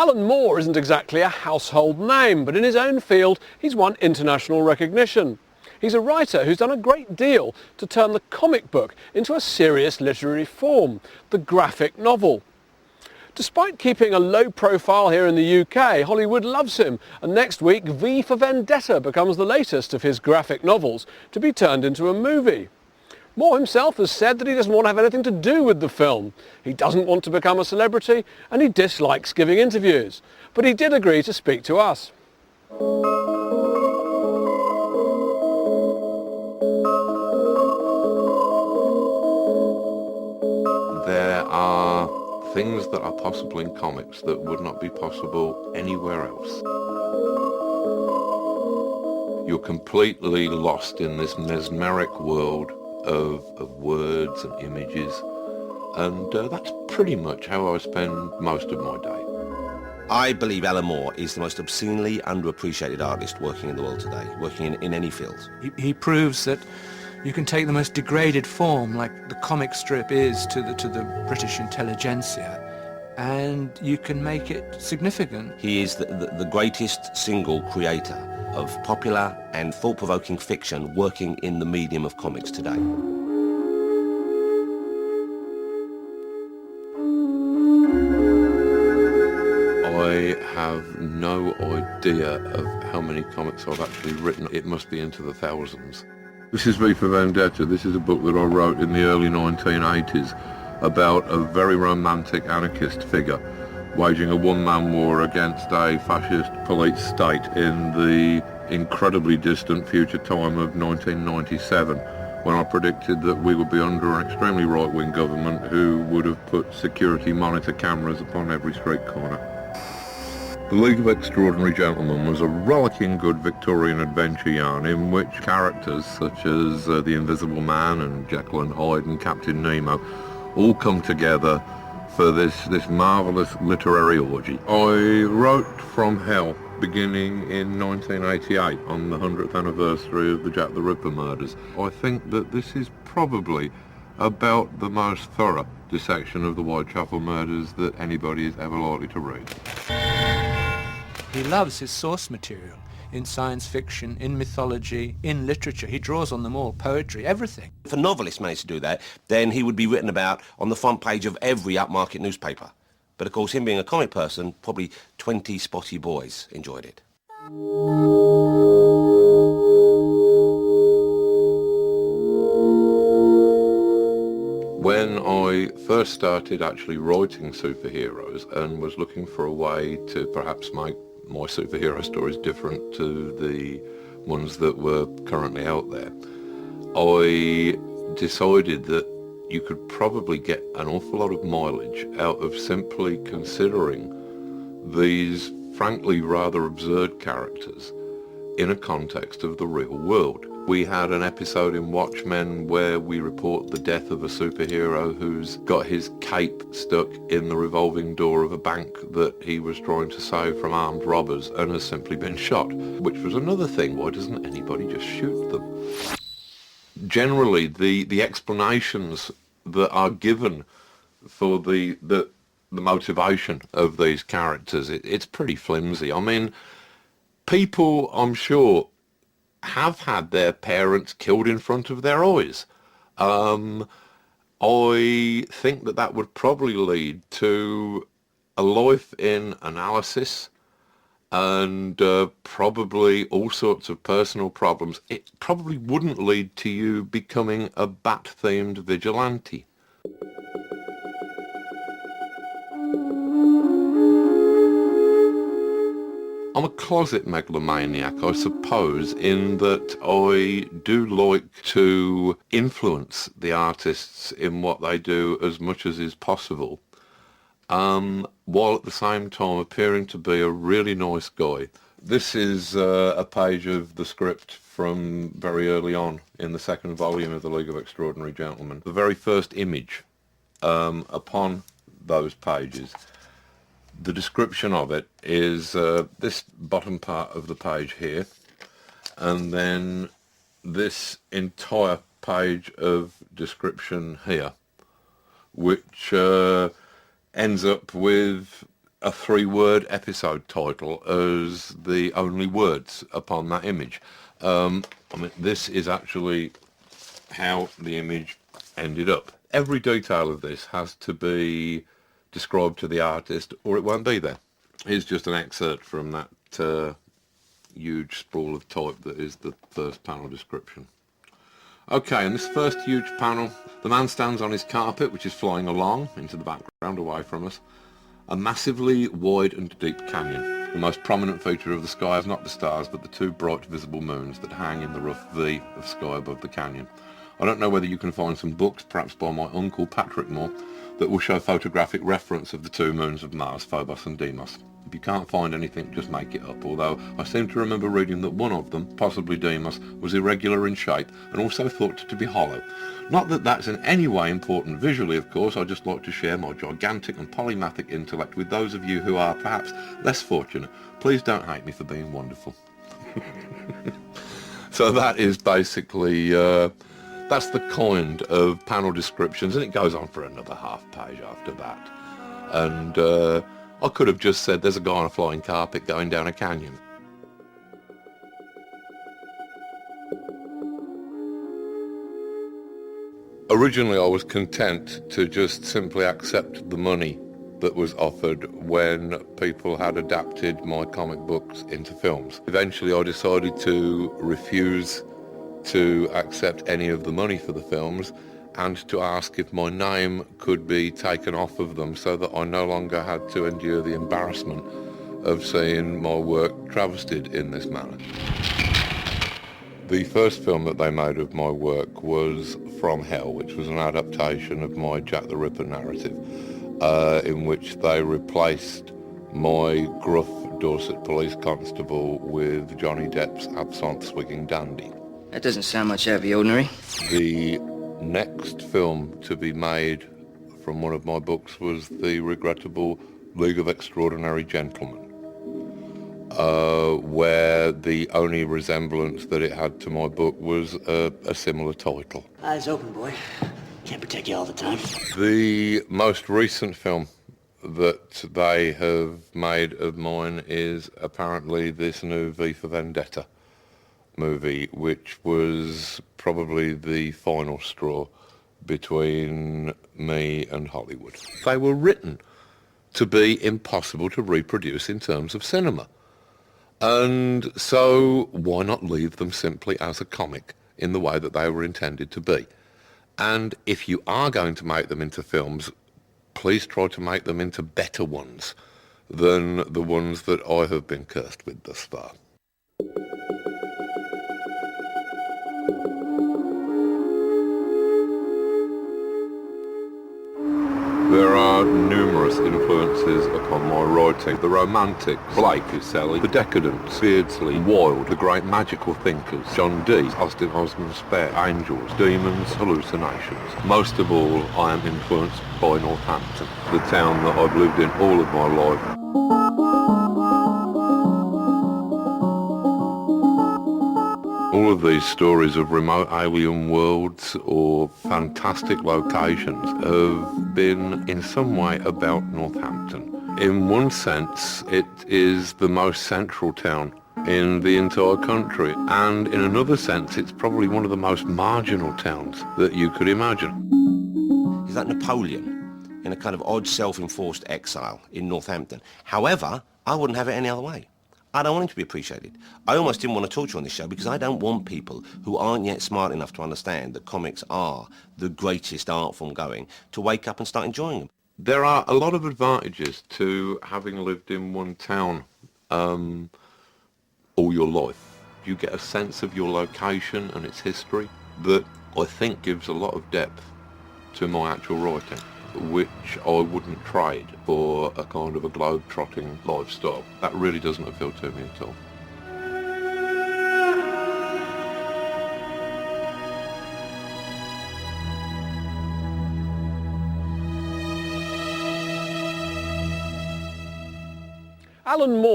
Alan Moore isn't exactly a household name, but in his own field he's won international recognition. He's a writer who's done a great deal to turn the comic book into a serious literary form, the graphic novel. Despite keeping a low profile here in the UK, Hollywood loves him, and next week V for Vendetta becomes the latest of his graphic novels to be turned into a movie. Moore himself has said that he doesn't want to have anything to do with the film. He doesn't want to become a celebrity and he dislikes giving interviews. But he did agree to speak to us. There are things that are possible in comics that would not be possible anywhere else. You're completely lost in this mesmeric world of words and images, and that's pretty much how I spend most of my day. I believe Alan Moore is the most obscenely underappreciated artist working in the world today, working in any field. He proves that you can take the most degraded form, like the comic strip is to the British intelligentsia, and you can make it significant. He is the greatest single creator of popular and thought-provoking fiction working in the medium of comics today. I have no idea of how many comics I've actually written. It must be into the thousands. This is V for Vendetta. This is a book that I wrote in the early 1980s about a very romantic anarchist figure waging a one-man war against a fascist police state in the incredibly distant future time of 1997, when I predicted that we would be under an extremely right-wing government who would have put security monitor cameras upon every street corner. The League of Extraordinary Gentlemen was a rollicking good Victorian adventure yarn in which characters such as the Invisible Man and Jekyll and Hyde and Captain Nemo all come together for this marvellous literary orgy. I wrote From Hell beginning in 1988 on the 100th anniversary of the Jack the Ripper murders. I think that this is probably about the most thorough dissection of the Whitechapel murders that anybody is ever likely to read. He loves his source material in science fiction, in mythology, in literature. He draws on them all, poetry, everything. If a novelist managed to do that, then he would be written about on the front page of every upmarket newspaper. But of course, him being a comic person, probably 20 spotty boys enjoyed it. When I first started actually writing superheroes and was looking for a way to perhaps make my superhero stories different to the ones that were currently out there, I decided that you could probably get an awful lot of mileage out of simply considering these frankly rather absurd characters in a context of the real world. We had an episode in Watchmen where we report the death of a superhero who's got his cape stuck in the revolving door of a bank that he was trying to save from armed robbers and has simply been shot, which was another thing. Why doesn't anybody just shoot them? Generally, the explanations that are given for the motivation of these characters, it's pretty flimsy. I mean, people, I'm sure, have had their parents killed in front of their eyes. I think that would probably lead to a life in analysis and probably all sorts of personal problems. It probably wouldn't lead to you becoming a bat-themed vigilante. I'm a closet megalomaniac, I suppose, in that I do like to influence the artists in what they do as much as is possible, while at the same time appearing to be a really nice guy. This is a page of the script from very early on in the second volume of the League of Extraordinary Gentlemen. The very first image upon those pages, the description of it is this bottom part of the page here, and then this entire page of description here, which ends up with a 3-word episode title as the only words upon that image. I mean, this is actually how the image ended up. Every detail of this has to be described to the artist or it won't be there. Here's just an excerpt from that huge sprawl of type that is the first panel description. Okay, in this first huge panel, the man stands on his carpet, which is flying along into the background away from us. A massively wide and deep canyon. The most prominent feature of the sky is not the stars, but the 2 bright visible moons that hang in the rough V of sky above the canyon. I don't know whether you can find some books, perhaps by my uncle Patrick Moore, that will show photographic reference of the 2 moons of Mars, Phobos and Deimos. If you can't find anything, just make it up, although I seem to remember reading that one of them, possibly Deimos, was irregular in shape and also thought to be hollow. Not that that's in any way important visually, of course. I just like to share my gigantic and polymathic intellect with those of you who are perhaps less fortunate. Please don't hate me for being wonderful. So that is basically, that's the kind of panel descriptions, and it goes on for another half page after that. And I could have just said there's a guy on a flying carpet going down a canyon. Originally I was content to just simply accept the money that was offered when people had adapted my comic books into films. Eventually I decided to refuse to accept any of the money for the films and to ask if my name could be taken off of them so that I no longer had to endure the embarrassment of seeing my work travestied in this manner. The first film that they made of my work was From Hell, which was an adaptation of my Jack the Ripper narrative, in which they replaced my gruff Dorset police constable with Johnny Depp's absinthe-swigging dandy. That doesn't sound much out of the ordinary. The next film to be made from one of my books was the regrettable League of Extraordinary Gentlemen, where the only resemblance that it had to my book was a similar title. Eyes open, boy. Can't protect you all the time. The most recent film that they have made of mine is apparently this new V for Vendetta movie, which was probably the final straw between me and Hollywood. They were written to be impossible to reproduce in terms of cinema. And so why not leave them simply as a comic in the way that they were intended to be? And if you are going to make them into films, please try to make them into better ones than the ones that I have been cursed with thus far. There are numerous influences upon my writing. The romantic, Blake Fuseli, the decadents, Beardsley, Wilde, the great magical thinkers, John Dee, Austin Osman Spare, angels, demons, hallucinations. Most of all, I am influenced by Northampton, the town that I've lived in all of my life. All of these stories of remote alien worlds or fantastic locations have been in some way about Northampton. In one sense, it is the most central town in the entire country, and in another sense, it's probably one of the most marginal towns that you could imagine. He's like Napoleon in a kind of odd self-enforced exile in Northampton. However, I wouldn't have it any other way. I don't want him to be appreciated. I almost didn't want to talk to you on this show because I don't want people who aren't yet smart enough to understand that comics are the greatest art form going to wake up and start enjoying them. There are a lot of advantages to having lived in one town all your life. You get a sense of your location and its history that I think gives a lot of depth to my actual writing, which I wouldn't trade for a kind of a globe-trotting lifestyle. That really doesn't appeal to me at all. Alan Moore